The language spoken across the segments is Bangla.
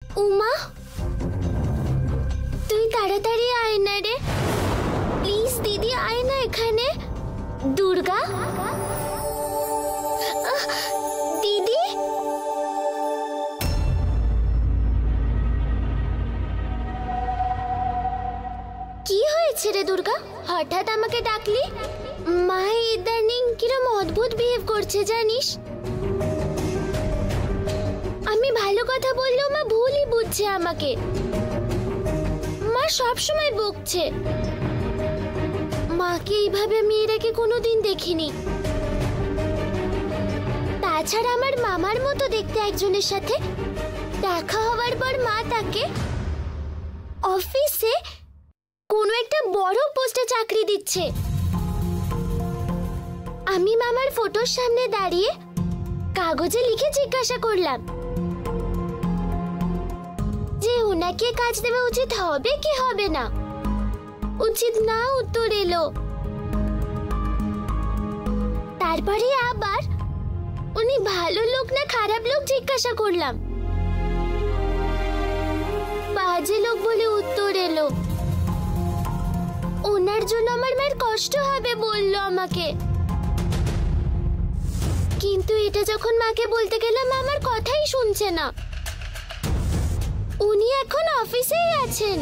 উমা, তুই তাড়াতাড়ি আয় না রে, প্লিজ দিদি আয় না এখানে। দুর্গা, দিদি, কি হয়েছে রে দুর্গা, হঠাৎ আমাকে ডাকলি? মা ইদানিং কিরম অদ্ভুত বিহেভ করছে জানিস। আমি ভালো কথা বললেও মা ভুলই বুঝছে আমাকে। মা সব সময় বকছে। মাকে এইভাবে আমি এর আগে কোনোদিন দেখিনি। তাছাড়া আমার মামার মতো দেখতে একজনের সাথে দেখা হওয়ার পর মা তাকে অফিসে কোনো একটা বড় পোস্টে চাকরি দিচ্ছে। আমি মামার ফটোর সামনে দাঁড়িয়ে কাগজে লিখে জিজ্ঞাসা করলাম যে ওনাকে কাজ দেওয়া উচিত হবে কি হবে না। উচিত না উত্তর এলো। তারপরে আবার উনি ভালো লোক না খারাপ লোক জিজ্ঞাসা করলাম। বাজে লোক বলে উত্তর এলো। ওনার জন্য আমার মায়ের কষ্ট হবে বললো আমাকে। কিন্তু এটা যখন মাকে বলতে গেলাম আমার কথাই শুনছে না। উনি এখন অফিসেই আছেন।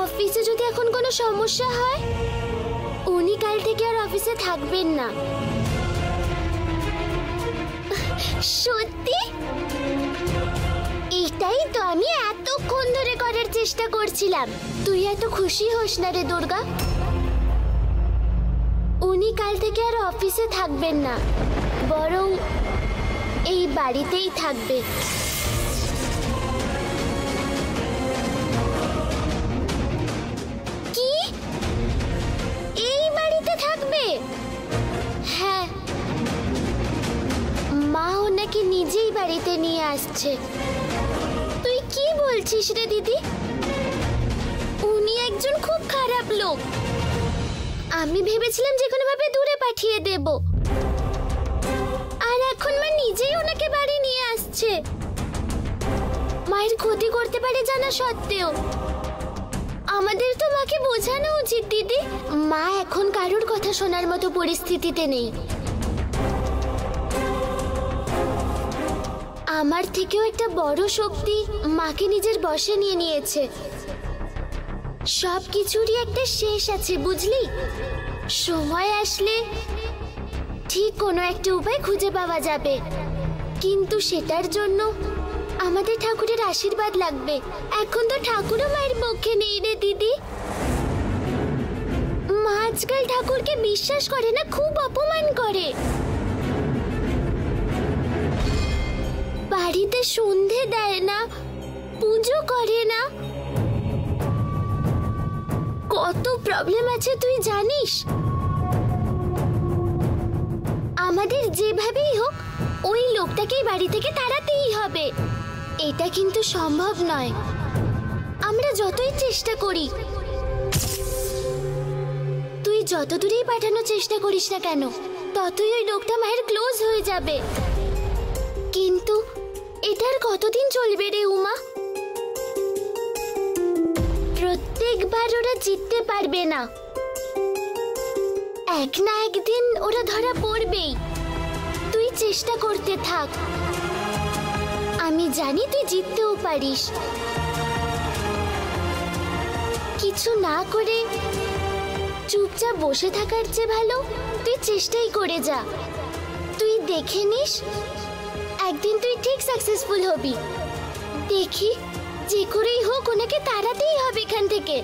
অফিসে যদি এখন কোনো সমস্যা হয় উনি কাল থেকে আর অফিসে থাকবেন না। সত্যি? এটাই তো আমি এতক্ষণ ধরে করার চেষ্টা করছিলাম। তুই এত খুশি হোস না রে দুর্গা। উনি কাল থেকে আর অফিসে থাকবেন না, বরং এই বাড়িতেই থাকবে। কি? এই বাড়িতে থাকবে? হ্যাঁ, মা ওনাকে নিজেই বাড়িতে নিয়ে আসছে। তুই কি বলছিস রে দিদি? উনি একজন খুব খারাপ লোক। আমি ভেবেছিলাম যে কোনো ভাবে দূরে পাঠিয়ে দেব, আর এখন মা নিজেই ওনাকে বাড়ি নিয়ে আসছে। মায়ের ক্ষতি করতে পারে জানা সত্ত্বেও। আমাদের তো মাকে বোঝানো উচিত দিদি। মা এখন কারোর কথা শোনার মতো পরিস্থিতিতে নেই। আমার থেকেও একটা বড় শক্তি মাকে নিজের বশে নিয়ে নিয়েছে। সবকিছুরই একটা শেষ আছে বুঝলি। সময় আসলে ঠিক কোনো একটা উপায় খুঁজে পাওয়া যাবে, কিন্তু সেটার জন্য আমাদের ঠাকুরের আশীর্বাদ লাগবে। এখন তো ঠাকুরও মায়ের পক্ষে নেই রে দিদি। মা আজকাল ঠাকুরকে বিশ্বাস করে না, খুব অপমান করে। বাড়িতে সন্ধে দেয় না, পুজো করে না। কত প্রবলেম আছে তুই জানিস। আমাদের যেভাবেই হোক ওই লোকটাকেই বাড়ি থেকে তাড়াতেই হবে। এটা কিন্তু সম্ভব নয়, আমরা যতই চেষ্টা করি। তুই যত দূরেই পাঠানোর চেষ্টা করিস না কেন, ততই ওই লোকটা মায়ের ক্লোজ হয়ে যাবে। কিন্তু এটার কতদিন চলবে রে উমা? প্রত্যেকবার ওরা জিততে পারবে না, এক না একদিন ওরা ধরা পড়বেই। তুই চেষ্টা করতে থাক, আমি জানি তুই জিততেও পারিস। কিছু না করে চুপচাপ বসে থাকার চেয়ে ভালো তুই চেষ্টাই করে যা। তুই দেখে নিস একদিন তুই ঠিক সাকসেসফুল হবি। দেখি যে করেই হোক ওনাকে তাড়াতেই হবে এখান থেকে।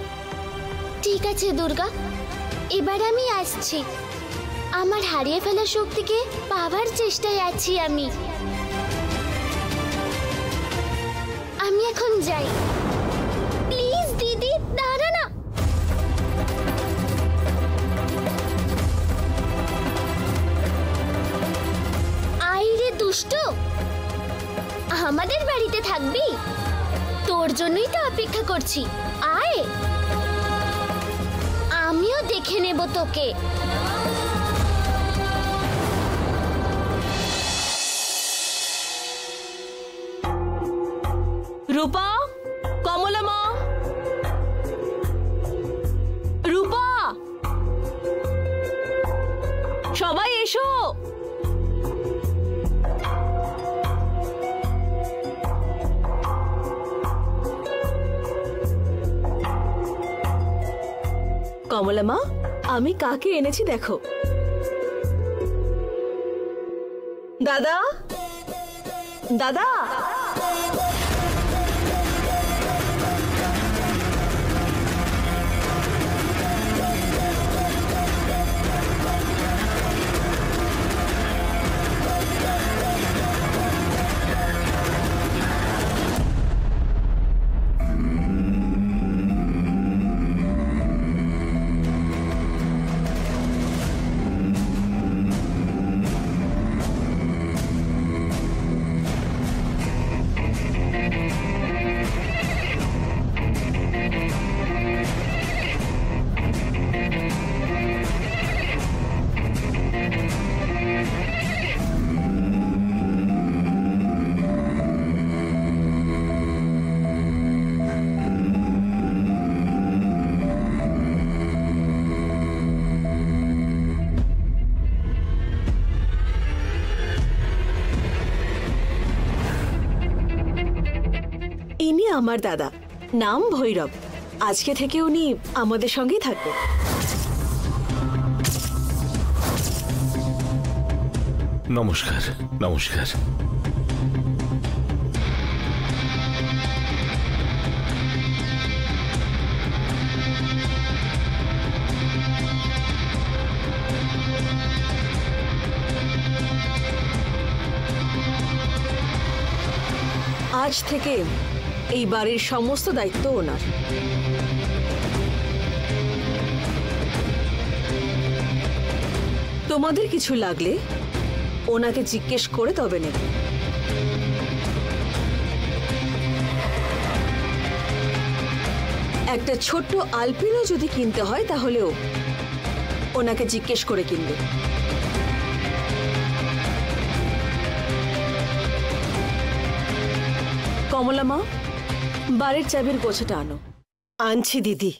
ঠিক আছে দুর্গা, এবার আমি আসছি। আমার হারিয়ে ফেলা শক্তিকে পাওয়ার চেষ্টায় আছি আমি। আমি এখন যাই। প্লিজ দিদি দাঁড়া না। আইরে দুষ্ট, আমাদের বাড়িতে থাকবি? তোর জন্যই তো অপেক্ষা করছি। আয়, আমিও দেখে নেব তোকে। রূপা, কমলা মা, রূপা, সবাই এসো। কমলা মা, আমি কাকে এনেছি দেখো। দাদা, দাদা, ইনি আমার দাদা, নাম ভৈরব। আজকে থেকে উনি আমাদের সঙ্গেই থাকবে। নমস্কার। নমস্কার। আজ থেকে এই বাড়ির সমস্ত দায়িত্ব ওনার। তোমাদের কিছু লাগলে ওনাকে জিজ্ঞেস করে তবে নেবে। একটা ছোট্ট আলপিনও যদি কিনতে হয় তাহলেও ওনাকে জিজ্ঞেস করে কিনবে। কমলা মা, বাড়ির চাবির গোছাটা আনো। আনছি দিদি।